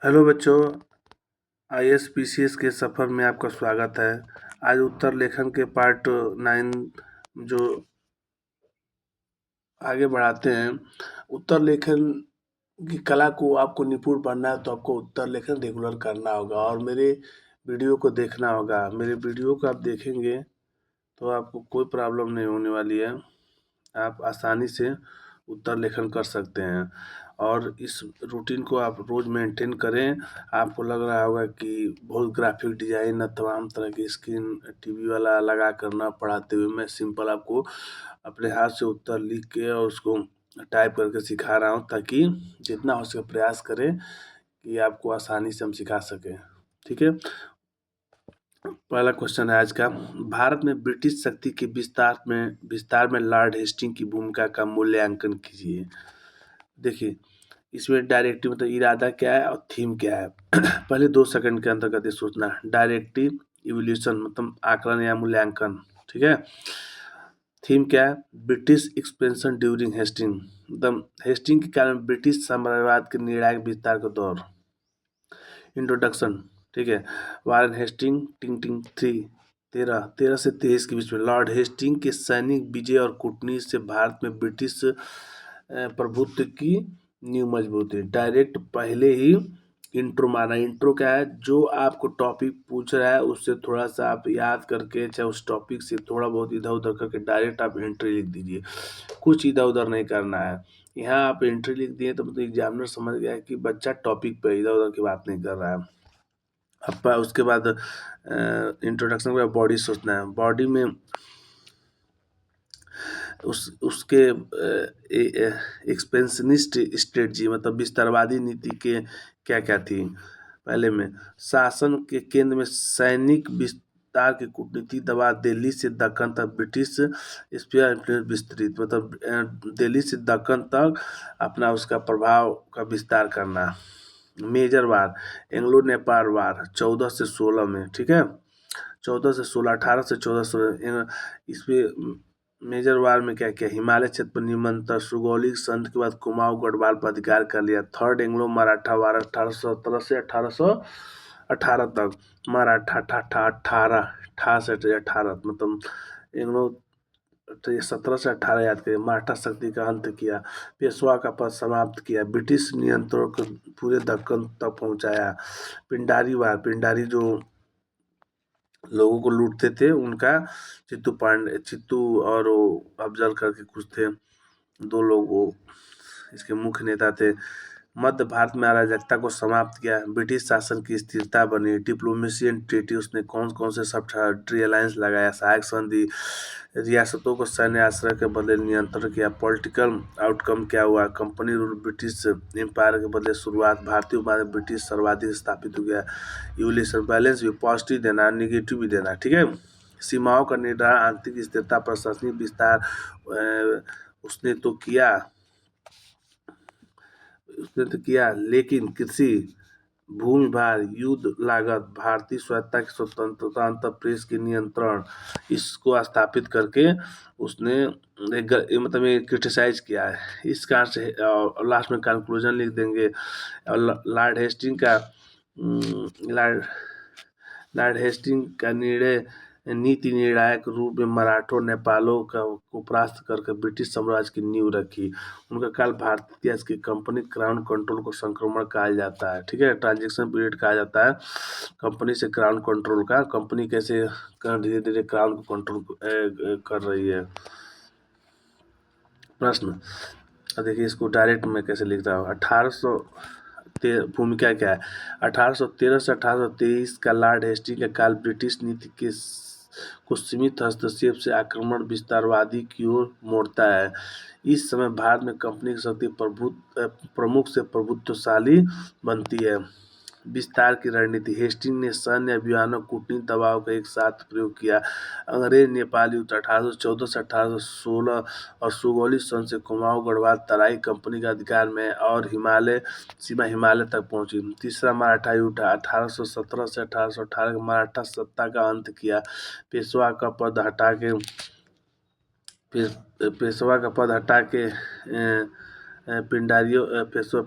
Hello बच्चों, IAS PCS के सफ़र में आपका स्वागत है। आज उत्तर लेखन के पार्ट 9 जो आगे बढ़ाते हैं। उत्तर लेखन की कला को आपको निपुण बनना है तो आपको उत्तर लेखन रेगुलर करना होगा और मेरे वीडियो को देखना होगा। मेरे वीडियो को आप देखेंगे तो आपको कोई प्रॉब्लम नहीं होने वाली है। आप आसानी से उत्तर लेखन कर सकते हैं और इस रूटीन को आप रोज़ मेंटेन करें। आपको लग रहा होगा कि बहुत ग्राफिक डिज़ाइन तमाम तरह की स्क्रीन टीवी वाला लगा कर ना पढ़ाते हुए मैं सिंपल आपको अपने हाथ से उत्तर लिख के और उसको टाइप करके सिखा रहा हूँ, ताकि जितना हो सके प्रयास करें कि आपको आसानी से हम सिखा सकें। ठीक है, पहला क्वेश्चन है आज का। भारत में ब्रिटिश शक्ति के विस्तार में लॉर्ड हेस्टिंग की भूमिका का मूल्यांकन कीजिए। देखिए, इसमें डायरेक्टिव मतलब इरादा क्या है और थीम क्या है। पहले 2 सेकंड के अंतर्गत ये सोचना है। डायरेक्टिव इवोल्यूशन मतलब आकलन या मूल्यांकन, ठीक है। थीम क्या है? ब्रिटिश एक्सपेंशन ड्यूरिंग हेस्टिंग, मतलब हेस्टिंग के कारण ब्रिटिश साम्राज्यवाद के निर्णायक विस्तार का दौर। इंट्रोडक्शन, ठीक है। वारेन हेस्टिंग टिंग टिंग 13 से 23 के बीच में लॉर्ड हेस्टिंग के सैनिक विजय और कूटनीति से भारत में ब्रिटिश प्रभुत्व की नींव मजबूत है। डायरेक्ट पहले ही इंट्रो माना। इंट्रो क्या है? जो आपको टॉपिक पूछ रहा है उससे थोड़ा सा आप याद करके, चाहे उस टॉपिक से थोड़ा बहुत इधर उधर करके डायरेक्ट आप एंट्री लिख दीजिए। कुछ इधर उधर नहीं करना है। यहाँ आप एंट्री लिख दिए तो मतलब एग्जामिनर समझ गया कि बच्चा टॉपिक पे इधर उधर की बात नहीं कर रहा है। अब उसके बाद इंट्रोडक्शन के बाद बॉडी सोचना है। बॉडी में उसके एक्सपेंशनिस्ट स्ट्रेटजी मतलब विस्तारवादी नीति के क्या क्या थी। पहले में शासन के केंद्र में सैनिक विस्तार की कूटनीति दबाव, दिल्ली से दक्कन तक ब्रिटिश स्फीयर विस्तृत मतलब दिल्ली से दक्कन तक अपना उसका प्रभाव का विस्तार करना। मेजर वार, एंग्लो नेपाल वार 14 से 16 में, ठीक है। 14 से 16, 18 से 14, 16 इसमें मेजर वार में क्या किया? हिमालय क्षेत्र पर निमंत्रण, सुगौली संधि के बाद कुमाऊं गढ़वाल पर अधिकार कर लिया। थर्ड एंग्लो मराठा वार 1817 से 1818 तक। मराठा ठाठा 18 से 18 मतलब एंग्लो। तो ये 17 से 18 याद करिए। मराठा शक्ति का अंत किया, पेशवा का पद समाप्त किया, ब्रिटिश नियंत्रण को पूरे दक्कन तक पहुंचाया। पिंडारी जो लोगों को लूटते थे उनका चित्तू और वो अफजल करके कुछ थे, 2 लोग वो इसके मुख्य नेता थे। मध्य भारत में अराजकता को समाप्त किया, ब्रिटिश शासन की स्थिरता बनी। डिप्लोमेसी एंड ट्रीटी, उसने कौन कौन से सब ट्री अलायंस लगाया, सहायक संधि, रियासतों को सैन्य आश्रय के बदले नियंत्रण किया। पॉलिटिकल आउटकम क्या हुआ? कंपनी रूल ब्रिटिश एम्पायर के बदले शुरुआत, भारतीय उपमहाद्वीप ब्रिटिश सर्वाधिक स्थापित हो गया। इवोल्यूशन, बैलेंस भी पॉजिटिव देना निगेटिव भी देना, ठीक है। सीमाओं का निर्धारण, आंतरिक स्थिरता, प्रशासनिक विस्तार उसने तो किया, लेकिन कृषि, भूमि भार, युद्ध लागत, भारतीय स्वायत्तता की स्वतंत्रता, अंतर प्रेस की नियंत्रण, इसको स्थापित करके उसने मतलब ये क्रिटिसाइज किया है। इस कारण से लास्ट में कंक्लूजन लिख देंगे। और लॉर्ड हेस्टिंग का लॉर्ड हेस्टिंग का निर्णय नीति निर्णायक रूप में मराठों नेपालों को परास्त करके ब्रिटिश साम्राज्य की नींव रखी। उनका काल भारतीय इतिहास की कंपनी क्राउन कंट्रोल को संक्रमण कहा जाता है, ठीक है। ट्रांजेक्शन पीरियड कहा जाता है कंपनी से क्राउन कंट्रोल का। कंपनी कैसे धीरे धीरे क्राउन को कंट्रोल कर रही है। प्रश्न, देखिए इसको डायरेक्ट मैं कैसे लिख रहा हूँ। 1800 भूमिका क्या है? 1813 से 1823 का लॉर्ड हेस्टिंग का काल ब्रिटिश नीति के को सीमित हस्तक्षेप से आक्रमण विस्तारवादी की ओर मोड़ता है। इस समय भारत में कंपनी की शक्ति प्रमुख से प्रभुत्वशाली बनती है। विस्तार की रणनीति, हेस्टिंग ने सैन्य अभियानों, कूटनीतिक दबाव का एक साथ प्रयोग किया। अंग्रेज नेपाल युद्ध 1814 से 1816 और सुगौली संधि से कुमाऊं गढ़वाल तराई कंपनी के अधिकार में और सीमा हिमालय तक पहुंची। तीसरा मराठा युद्ध 1817 से 1818 मराठा सत्ता का अंत किया। पेशवा का पद हटा के पेशवा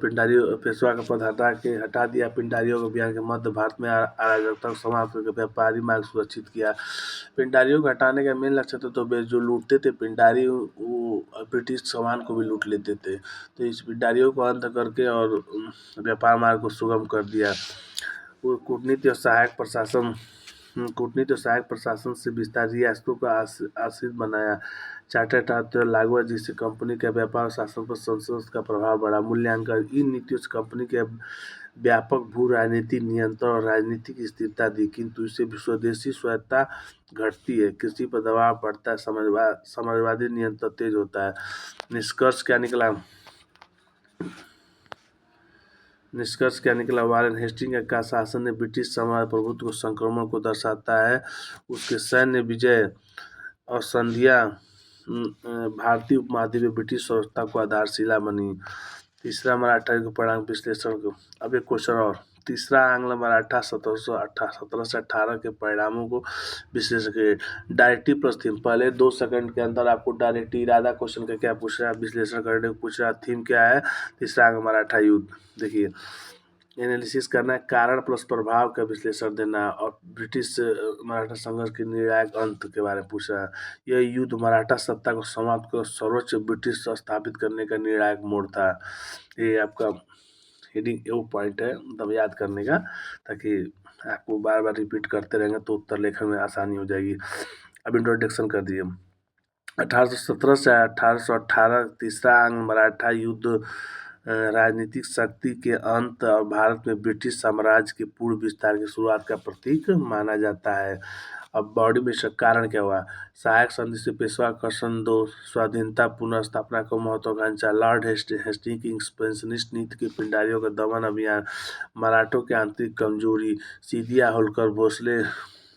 का पद हटा दिया। पिंडारियों के अभियान के मध्य भारत में अराजकता को समाप्त करके व्यापारी मार्ग सुरक्षित किया। पिंडारियों को हटाने का मेन लक्ष्य था, तो जो लूटते थे पिंडारी, वो ब्रिटिश सामान को भी लूट लेते थे। तो इस पिंडारियों को अंत करके और व्यापार मार्ग को सुगम कर दिया। वो कूटनीति और सहायक प्रशासन से विस्तार रियासतों का आश्रित बनाया। चार्टर्ड अर्थव्यवस्था लागू हुआ, जिससे कंपनी का व्यापार और शासन पर संसद का प्रभाव बढ़ा। मूल्यांकन, इन नीतियों से कंपनी के व्यापक भू राजनीतिक नियंत्रण और राजनीतिक स्थिरता दी, किंतु इससे स्वदेशी स्वायत्तता घटती है, कृषि पर दबाव बढ़ता है, समाजवादी नियंत्रण तेज होता है। निष्कर्ष क्या निकला? वारेन हेस्टिंग्स का शासन ने ब्रिटिश साम्राज्य प्रभुत्व को संक्रमण को दर्शाता है। उसके सैन्य विजय और संधियां भारतीय उपमहाद्वीप में ब्रिटिश व्यवस्था को आधारशिला बनी। तीसरा, मराठा युग परिणाम विश्लेषण। अब एक क्वेश्चन और। तीसरा, आंग्ल मराठा 1718 से 18 के परिणामों को विश्लेषण करिए। Directive plus theme. पहले 2 सेकंड के अंदर आपको डायरेक्ट इरादा क्वेश्चन का क्या पूछ रहा है, विश्लेषण करने को पूछ रहा है, थीम क्या है, तीसरा आंग्ल मराठा युद्ध। देखिए, एनालिसिस करना है, कारण प्लस प्रभाव का विश्लेषण देना है, और ब्रिटिश मराठा संघर्ष के निर्णायक अंत के बारे में पूछ रहा है। यह युद्ध मराठा सत्ता को समाप्त कर सर्वोच्च ब्रिटिश स्थापित करने का निर्णायक मोड़ था। ये आपका हेडिंग वो पॉइंट है, मतलब याद करने का, ताकि आपको बार बार रिपीट करते रहेंगे तो उत्तर लेखन में आसानी हो जाएगी। अब इंट्रोडक्शन कर दिए। 1817 से 1818 तीसरा आंग्ल मराठा युद्ध राजनीतिक शक्ति के अंत और भारत में ब्रिटिश साम्राज्य के पूर्ण विस्तार की शुरुआत का प्रतीक माना जाता है। अब बॉडी में कारण क्या हुआ? सहायक संधि से पेशवा कर्षण 2, स्वाधीनता पुनर्स्थापना को महत्वाकांक्षा, लॉर्ड हेस्टिंग की एक्सपेंशनिस्ट नीति के पिंडारियों का दमन अभियान, मराठों की आंतरिक कमजोरी, सिदिया होलकर भोसले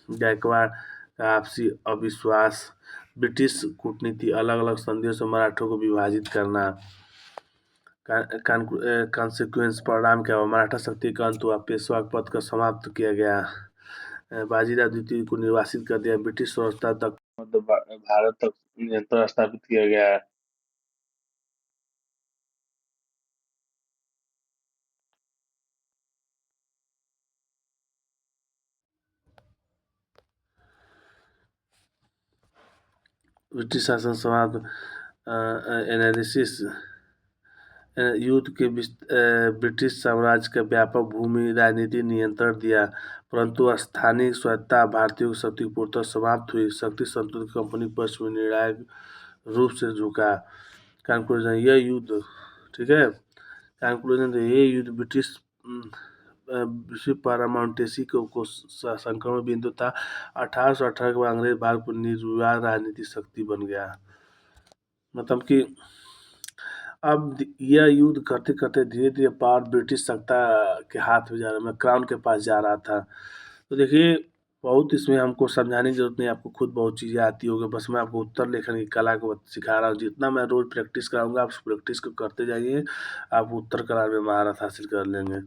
गायकवाड़ का आपसी अविश्वास, ब्रिटिश कूटनीति, अलग अलग संधियों से मराठों को विभाजित करना। कॉन्सिक्वेंस, परिणाम क्या हुआ? मराठा शक्ति का अंत हुआ, पेशवा पद का समाप्त किया गया, बाजीराव द्वितीय को निर्वासित कर दिया, ब्रिटिश व्यवस्था तक भारत तक नियंत्रण स्थापित किया गया। ब्रिटिश शासन समाप्त। एनालिसिस, युद्ध के ब्रिटिश साम्राज्य का व्यापक भूमि राजनीति नियंत्रण दिया, परंतु स्थानीय स्वायत्तता भारतीयों की शक्ति पूर्णतः समाप्त हुई। शक्ति संतुलन कंपनी पक्ष में निर्णायक रूप से झुका। कंक्लूजन, यह युद्ध, ठीक है, कंक्लूजन, ये युद्ध ब्रिटिश विश्व पारामाउंटेसी को संक्रमण बिंदु था। 1818 के बाद अंग्रेज भारत पर निर्विवाद राजनीतिक शक्ति बन गया। मतलब कि अब यह युद्ध करते करते धीरे धीरे पावर ब्रिटिश सत्ता के हाथ में जा रहा, मैं क्राउन के पास जा रहा था। तो देखिए, बहुत इसमें हमको समझाने की जरूरत नहीं, आपको खुद बहुत चीज़ें आती होगी, बस मैं आपको उत्तर लेखन की कला को सिखा रहा हूँ। जितना मैं रोज़ प्रैक्टिस कराऊंगा, आप प्रैक्टिस को करते जाइए, आप उत्तर कराने में महारत हासिल कर लेंगे।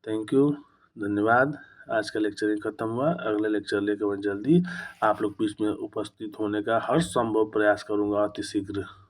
थैंक यू, धन्यवाद। आज का लेक्चर ही खत्म हुआ। अगले लेक्चर लेकर मैं जल्दी आप लोग बीच में उपस्थित होने का हर संभव प्रयास करूँगा, अति शीघ्र।